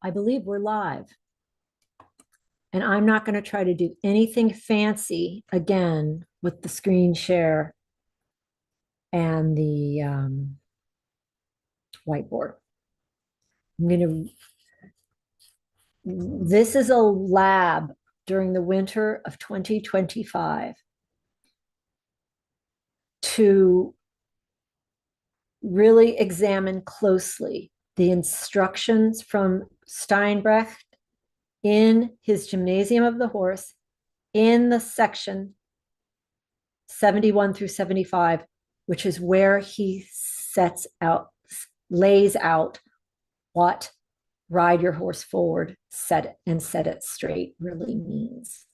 I believe we're live. And I'm not going to try to do anything fancy again with the screen share and the whiteboard. This is a lab during the winter of 2025 to really examine closely the instructions from Steinbrecht in his Gymnasium of the Horse in the section 71 through 75, which is where he lays out what ride your horse forward, set it straight really means.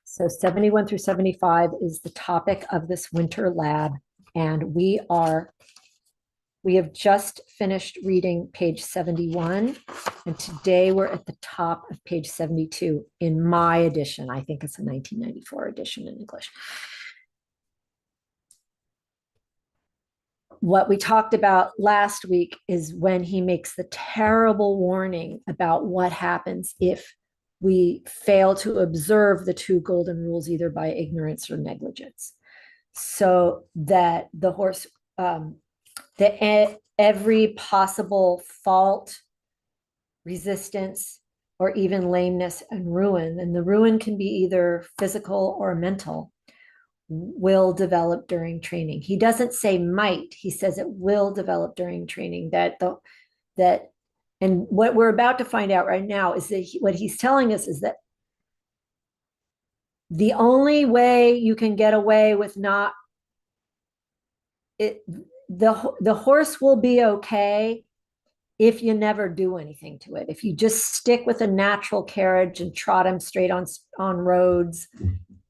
So 71 through 75 is the topic of this winter lab. And we have just finished reading page 71. And today we're at the top of page 72 in my edition. I think it's a 1994 edition in English. What we talked about last week is when he makes the terrible warning about what happens if we fail to observe the two golden rules, either by ignorance or negligence. So that the horse, every possible fault, resistance, or even lameness and ruin, and the ruin can be either physical or mental, will develop during training. He doesn't say might, he says it will develop during training. And what we're about to find out right now is that what he's telling us is that the only way you can get away with not it, the horse will be okay if you never do anything to it. If you just stick with a natural carriage and trot him straight on roads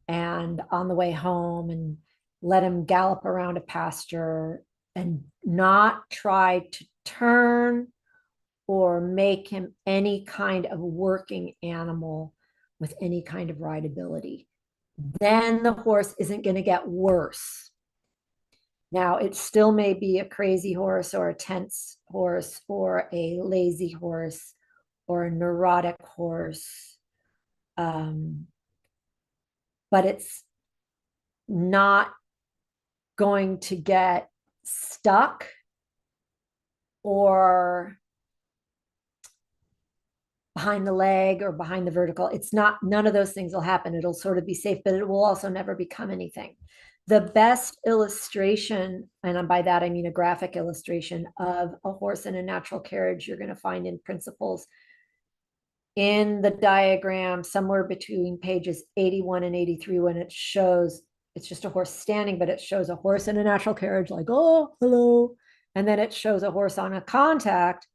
and on the way home and let him gallop around a pasture and not try to turn or make him any kind of working animal with any kind of rideability, then the horse isn't going to get worse. Now, it still may be a crazy horse or a tense horse or a lazy horse or a neurotic horse, but it's not going to get stuck or behind the leg or behind the vertical. It's not, none of those things will happen. It'll sort of be safe, but it will also never become anything. The best illustration, and by that I mean a graphic illustration of a horse in a natural carriage, you're going to find in Principles in the diagram somewhere between pages 81 and 83, when it shows, it's just a horse standing, but it shows a horse in a natural carriage like, oh, hello. And then it shows a horse on a contact.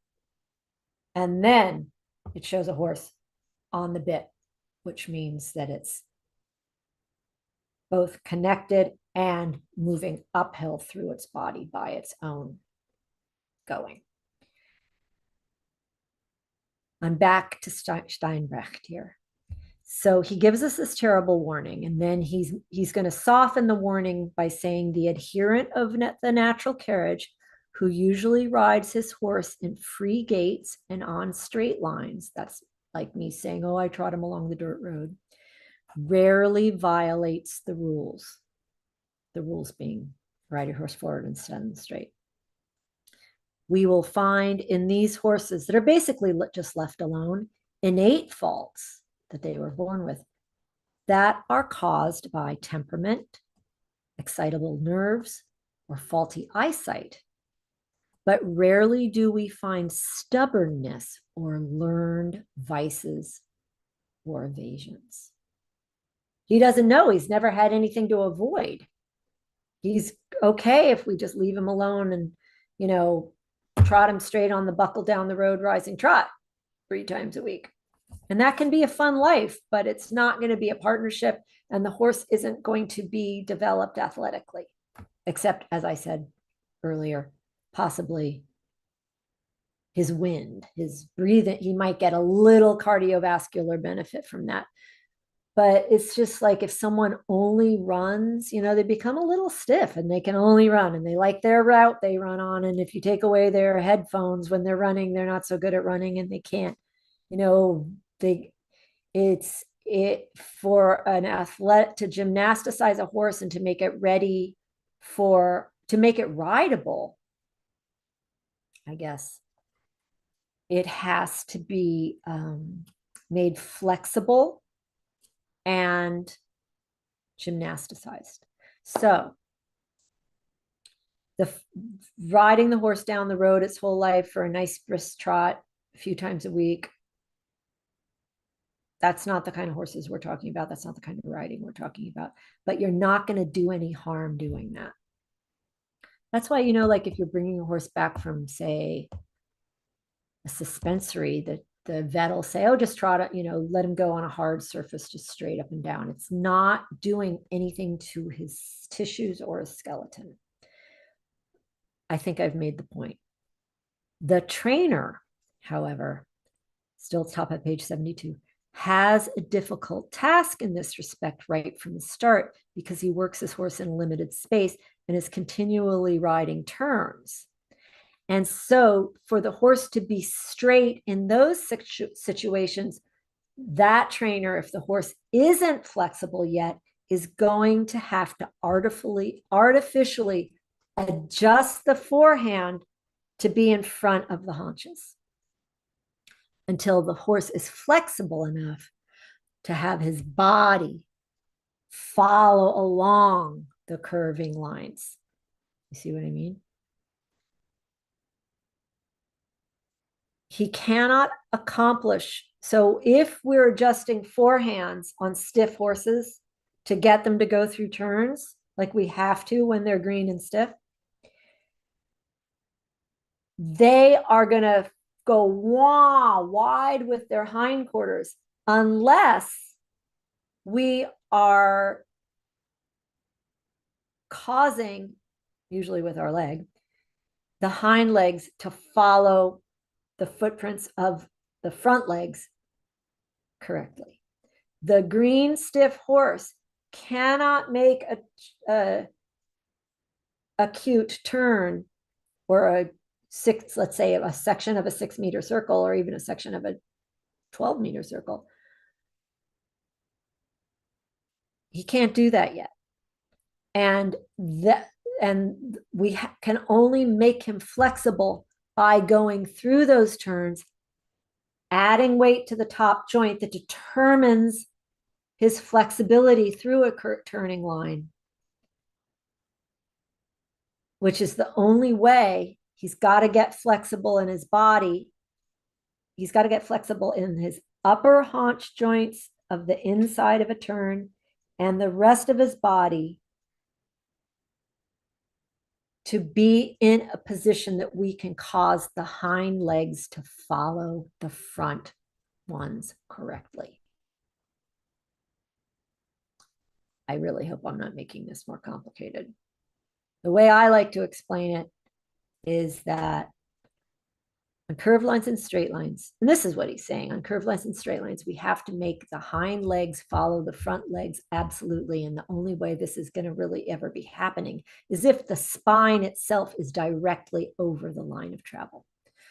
And then it shows a horse on the bit, which means that it's both connected and moving uphill through its body by its own going. I'm back to Steinbrecht here. So he gives us this terrible warning, and then he's going to soften the warning by saying the adherent of the natural carriage, who usually rides his horse in free gaits and on straight lines, that's like me saying, oh, I trot him along the dirt road, rarely violates the rules being ride your horse forward and stand straight. We will find in these horses that are basically just left alone innate faults that they were born with that are caused by temperament, excitable nerves, or faulty eyesight. But rarely do we find stubbornness or learned vices or evasions. He doesn't know. He's never had anything to avoid. He's okay if we just leave him alone and, trot him straight on the buckle down the road rising trot 3 times a week. And that can be a fun life, but it's not going to be a partnership, and the horse isn't going to be developed athletically, except, as I said earlier, possibly his wind, his breathing. He might get a little cardiovascular benefit from that. But it's just like if someone only runs, they become a little stiff and they can only run and they like their route they run on. And if you take away their headphones when they're running, they're not so good at running and they can't, they it's it for an athlete to gymnasticize a horse and to make it ready to make it rideable, I guess it has to be made flexible and gymnasticized. So the riding the horse down the road its whole life for a nice brisk trot a few times a week, that's not the kind of horses we're talking about. That's not the kind of riding we're talking about. But you're not going to do any harm doing that. That's why, like if you're bringing a horse back from, say, a suspensory, the vet will say, oh, just trot it, let him go on a hard surface, just straight up and down. It's not doing anything to his tissues or his skeleton. I think I've made the point. The trainer, however, still top at page 72, has a difficult task in this respect right from the start because he works his horse in a limited space and is continually riding turns. And so for the horse to be straight in those situations, that trainer, if the horse isn't flexible yet, is going to have to artificially adjust the forehand to be in front of the haunches until the horse is flexible enough to have his body follow along the curving lines. You see what I mean? He cannot accomplish. So if we're adjusting forehands on stiff horses to get them to go through turns, like we have to when they're green and stiff, they are going to go wide with their hindquarters unless we are causing, usually with our leg, the hind legs to follow the footprints of the front legs correctly. The green stiff horse cannot make a acute turn or let's say a section of a 6-meter circle or even a section of a 12-meter circle. He can't do that yet. And we can only make him flexible by going through those turns, adding weight to the top joint that determines his flexibility through a turning line, which is the only way. He's got to get flexible in his body. He's got to get flexible in his upper haunch joints of the inside of a turn and the rest of his body to be in a position that we can cause the hind legs to follow the front ones correctly. I really hope I'm not making this more complicated. The way I like to explain it is that on curved lines and straight lines, and this is what he's saying, on curved lines and straight lines, we have to make the hind legs follow the front legs absolutely. And the only way this is going to really ever be happening is if the spine itself is directly over the line of travel.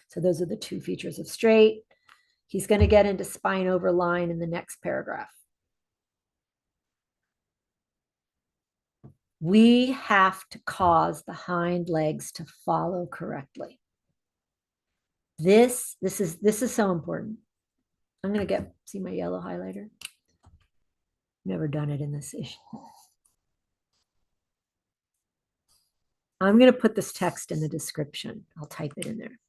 So those are the two features of straight. He's going to get into spine over line in the next paragraph. We have to cause the hind legs to follow correctly. This is so important. I'm going to see my yellow highlighter. Never done it in this issue. I'm going to put this text in the description. I'll type it in there.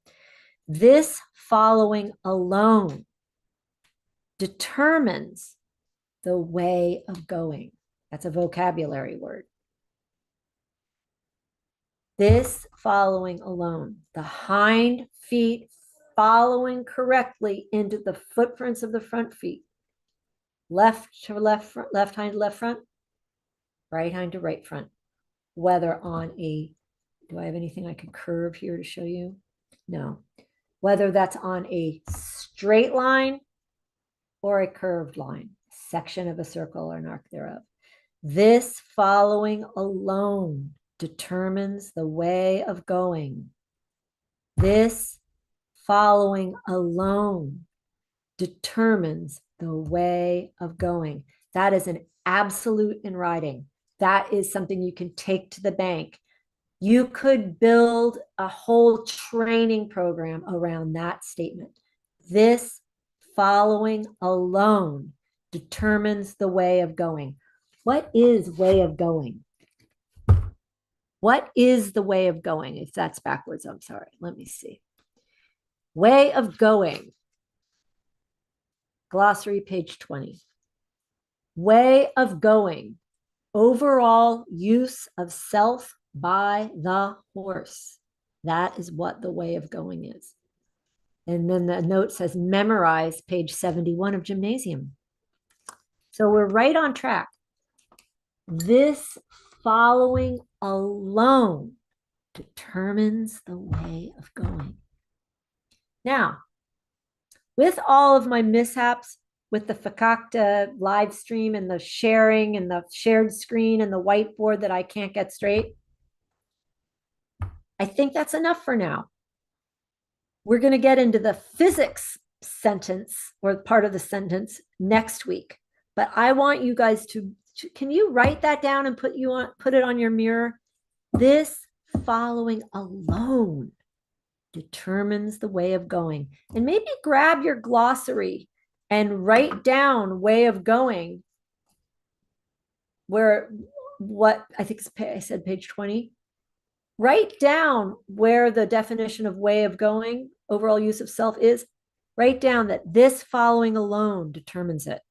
This following alone determines the way of going. That's a vocabulary word. This following alone, the hind feet following correctly into the footprints of the front feet. Left to left front, left hind to left front, right hind to right front. Whether on do I have anything I could curve here to show you? No. Whether that's on a straight line or a curved line, section of a circle or an arc thereof. This following alone determines the way of going. This following alone determines the way of going. That is an absolute in writing. That is something you can take to the bank. You could build a whole training program around that statement. This following alone determines the way of going. What is way of going? What is the way of going? If that's backwards, I'm sorry. Let me see. Way of going. Glossary, page 20. Way of going. Overall use of self by the horse. That is what the way of going is. And then the note says memorize, page 71 of Gymnasium. So we're right on track. This following alone determines the way of going. Now, with all of my mishaps with the Fakakta live stream and the sharing and the shared screen and the whiteboard that I can't get straight, I think that's enough for now. We're going to get into the physics sentence or part of the sentence next week. But I want you guys to can you write that down and put it on your mirror? This following alone determines the way of going. And maybe grab your glossary and write down way of going where what I think I said page 20. Write down where the definition of way of going, overall use of self is. Write down that this following alone determines it.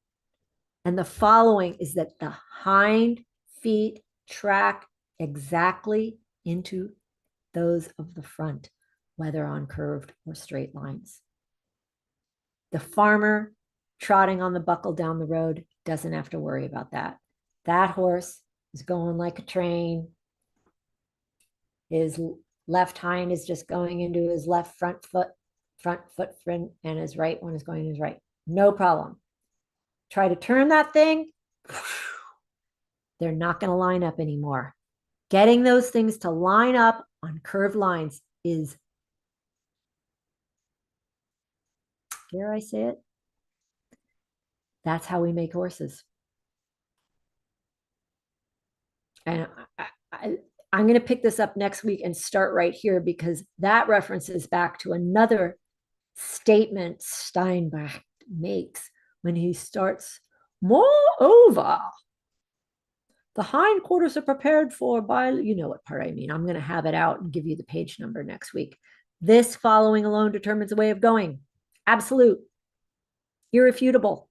And the following is that the hind feet track exactly into those of the front, whether on curved or straight lines. The farmer trotting on the buckle down the road doesn't have to worry about that. That horse is going like a train. His left hind is just going into his left front foot, and his right one is going to his right. No problem. Try to turn that thing. They're not going to line up anymore. Getting those things to line up on curved lines is, dare I say it? That's how we make horses. And I'm going to pick this up next week and start right here because that references back to another statement Steinbrecht makes when he starts, moreover, the hindquarters are prepared for by, you know what part I mean. I'm going to have it out and give you the page number next week. This following alone determines the way of going. Absolute. Irrefutable.